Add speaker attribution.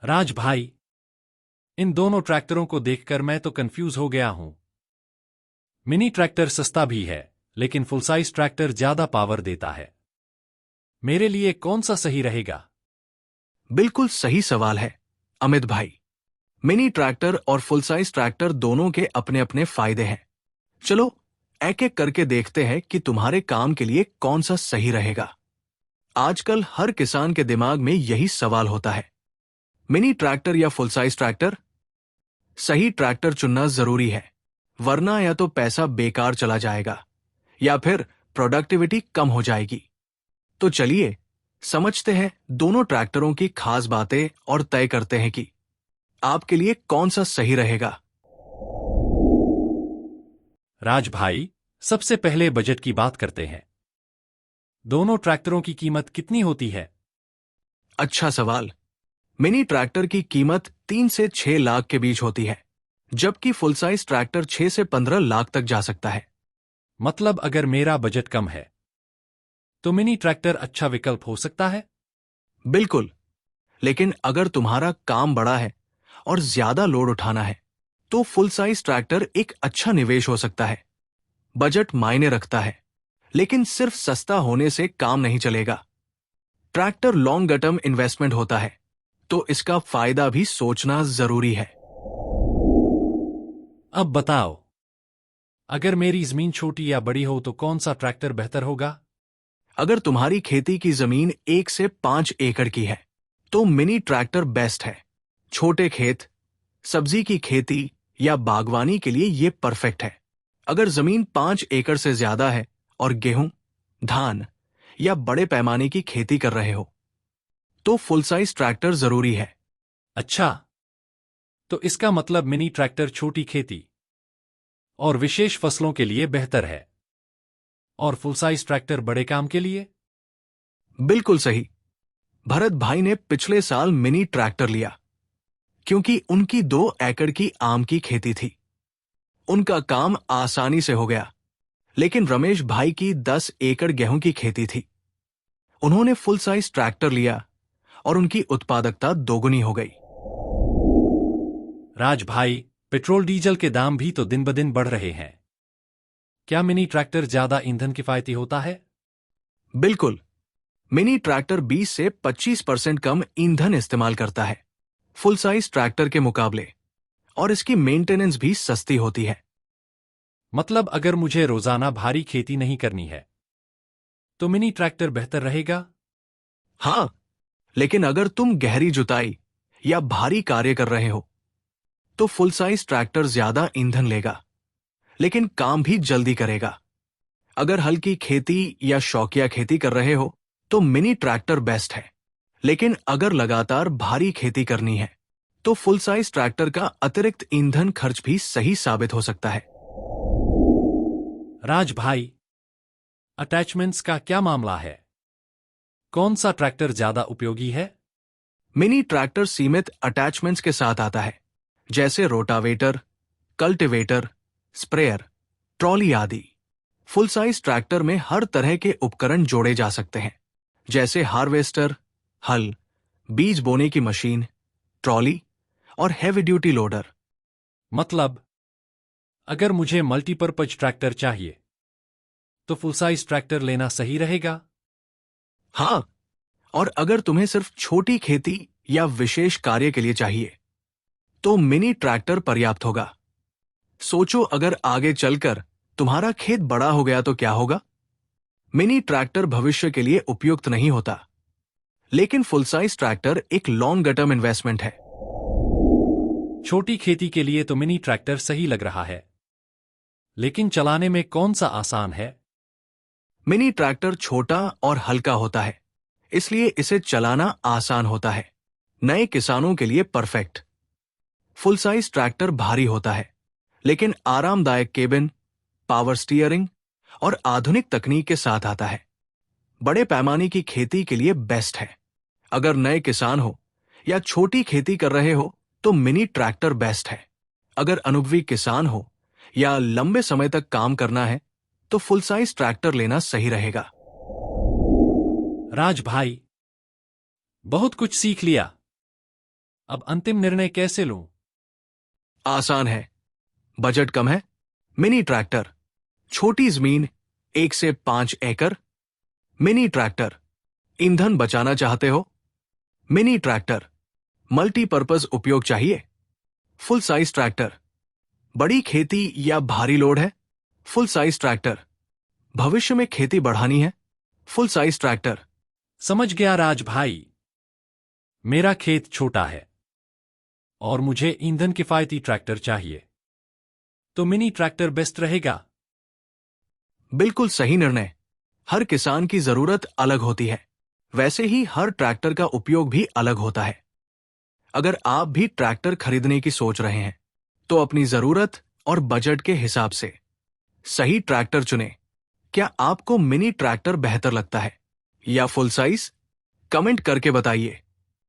Speaker 1: राज भाई, इन दोनों ट्रैक्टरों को देखकर मैं तो कंफ्यूज हो गया हूं। मिनी ट्रैक्टर सस्ता भी है, लेकिन फुल साइज ट्रैक्टर ज्यादा पावर देता है। मेरे लिए कौन सा सही रहेगा?
Speaker 2: बिल्कुल सही सवाल है अमित भाई। मिनी ट्रैक्टर और फुल साइज ट्रैक्टर दोनों के अपने अपने फायदे हैं। चलो एक एक करके देखते हैं कि तुम्हारे काम के लिए कौन सा सही रहेगा। आजकल हर किसान के दिमाग में यही सवाल होता है, मिनी ट्रैक्टर या फुल साइज ट्रैक्टर। सही ट्रैक्टर चुनना जरूरी है, वरना या तो पैसा बेकार चला जाएगा या फिर प्रोडक्टिविटी कम हो जाएगी। तो चलिए समझते हैं दोनों ट्रैक्टरों की खास बातें और तय करते हैं कि आपके लिए कौन सा सही रहेगा।
Speaker 1: राज भाई, सबसे पहले बजट की बात करते हैं। दोनों ट्रैक्टरों की कीमत कितनी होती है?
Speaker 2: अच्छा सवाल। मिनी ट्रैक्टर की कीमत 3 से 6 लाख के बीच होती है, जबकि फुल साइज ट्रैक्टर 6 से 15 लाख तक जा सकता है।
Speaker 1: मतलब अगर मेरा बजट कम है तो मिनी ट्रैक्टर अच्छा विकल्प हो सकता है?
Speaker 2: बिल्कुल, लेकिन अगर तुम्हारा काम बड़ा है और ज्यादा लोड उठाना है तो फुल साइज ट्रैक्टर एक अच्छा निवेश हो सकता है। बजट मायने रखता है, लेकिन सिर्फ सस्ता होने से काम नहीं चलेगा। ट्रैक्टर लॉन्ग टर्म इन्वेस्टमेंट होता है, तो इसका फायदा भी सोचना जरूरी है।
Speaker 1: अब बताओ, अगर मेरी जमीन छोटी या बड़ी हो तो कौन सा ट्रैक्टर बेहतर होगा?
Speaker 2: अगर तुम्हारी खेती की जमीन 1 से 5 एकड़ की है तो मिनी ट्रैक्टर बेस्ट है। छोटे खेत, सब्जी की खेती या बागवानी के लिए ये परफेक्ट है। अगर जमीन 5 एकड़ से ज्यादा है और गेहूं, धान या बड़े पैमाने की खेती कर रहे हो तो फुल साइज ट्रैक्टर जरूरी है।
Speaker 1: अच्छा, तो इसका मतलब मिनी ट्रैक्टर छोटी खेती और विशेष फसलों के लिए बेहतर है, और फुल साइज ट्रैक्टर बड़े काम के लिए?
Speaker 2: बिल्कुल सही। भरत भाई ने पिछले साल मिनी ट्रैक्टर लिया क्योंकि उनकी 2 एकड़ की आम की खेती थी। उनका काम आसानी से हो गया। लेकिन रमेश भाई की 10 एकड़ गेहूं की खेती थी। उन्होंने फुल साइज ट्रैक्टर लिया और उनकी उत्पादकता दोगुनी हो गई।
Speaker 1: राज भाई, पेट्रोल डीजल के दाम भी तो दिन ब दिन बढ़ रहे हैं। क्या मिनी ट्रैक्टर ज्यादा ईंधन किफायती होता है?
Speaker 2: बिल्कुल, मिनी ट्रैक्टर 20 से 25% कम ईंधन इस्तेमाल करता है फुल साइज ट्रैक्टर के मुकाबले, और इसकी मेंटेनेंस भी सस्ती होती है।
Speaker 1: मतलब अगर मुझे रोजाना भारी खेती नहीं करनी है तो मिनी ट्रैक्टर बेहतर रहेगा?
Speaker 2: हाँ, लेकिन अगर तुम गहरी जुताई या भारी कार्य कर रहे हो तो फुल साइज ट्रैक्टर ज्यादा ईंधन लेगा, लेकिन काम भी जल्दी करेगा। अगर हल्की खेती या शौकिया खेती कर रहे हो तो मिनी ट्रैक्टर बेस्ट है। लेकिन अगर लगातार भारी खेती करनी है तो फुल साइज ट्रैक्टर का अतिरिक्त ईंधन खर्च भी सही साबित हो सकता है।
Speaker 1: राज भाई, अटैचमेंट्स का क्या मामला है? कौन सा ट्रैक्टर ज्यादा उपयोगी है?
Speaker 2: मिनी ट्रैक्टर सीमित अटैचमेंट्स के साथ आता है, जैसे रोटावेटर, कल्टीवेटर, स्प्रेयर, ट्रॉली आदि। फुल साइज ट्रैक्टर में हर तरह के उपकरण जोड़े जा सकते हैं, जैसे हार्वेस्टर, हल, बीज बोने की मशीन, ट्रॉली और हैवी ड्यूटी लोडर।
Speaker 1: मतलब अगर मुझे मल्टीपर्पज ट्रैक्टर चाहिए तो फुल साइज ट्रैक्टर लेना सही रहेगा?
Speaker 2: हाँ, और अगर तुम्हें सिर्फ छोटी खेती या विशेष कार्य के लिए चाहिए तो मिनी ट्रैक्टर पर्याप्त होगा। सोचो अगर आगे चलकर तुम्हारा खेत बड़ा हो गया तो क्या होगा। मिनी ट्रैक्टर भविष्य के लिए उपयुक्त नहीं होता, लेकिन फुल साइज ट्रैक्टर एक लॉन्ग टर्म इन्वेस्टमेंट है।
Speaker 1: छोटी खेती के लिए तो मिनी ट्रैक्टर सही लग रहा है, लेकिन चलाने में कौन सा आसान है?
Speaker 2: मिनी ट्रैक्टर छोटा और हल्का होता है, इसलिए इसे चलाना आसान होता है। नए किसानों के लिए परफेक्ट। फुल साइज ट्रैक्टर भारी होता है, लेकिन आरामदायक केबिन, पावर स्टीयरिंग और आधुनिक तकनीक के साथ आता है। बड़े पैमाने की खेती के लिए बेस्ट है। अगर नए किसान हो या छोटी खेती कर रहे हो तो मिनी ट्रैक्टर बेस्ट है। अगर अनुभवी किसान हो या लंबे समय तक काम करना है तो फुल साइज ट्रैक्टर लेना सही रहेगा।
Speaker 1: राज भाई, बहुत कुछ सीख लिया। अब अंतिम निर्णय कैसे लूं?
Speaker 2: आसान है। बजट कम है, मिनी ट्रैक्टर। छोटी जमीन, 1 से 5 एकड़, मिनी ट्रैक्टर। ईंधन बचाना चाहते हो, मिनी ट्रैक्टर। मल्टीपर्पज उपयोग चाहिए, फुल साइज ट्रैक्टर। बड़ी खेती या भारी लोड है, फुल साइज ट्रैक्टर। भविष्य में खेती बढ़ानी है, फुल साइज ट्रैक्टर।
Speaker 1: समझ गया राज भाई। मेरा खेत छोटा है और मुझे ईंधन किफायती ट्रैक्टर चाहिए, तो मिनी ट्रैक्टर बेस्ट रहेगा।
Speaker 2: बिल्कुल सही निर्णय। हर किसान की जरूरत अलग होती है, वैसे ही हर ट्रैक्टर का उपयोग भी अलग होता है। अगर आप भी ट्रैक्टर खरीदने की सोच रहे हैं, तो अपनी जरूरत और बजट के हिसाब से सही ट्रैक्टर चुनें। क्या आपको मिनी ट्रैक्टर बेहतर लगता है या फुल साइज? कमेंट करके बताइए।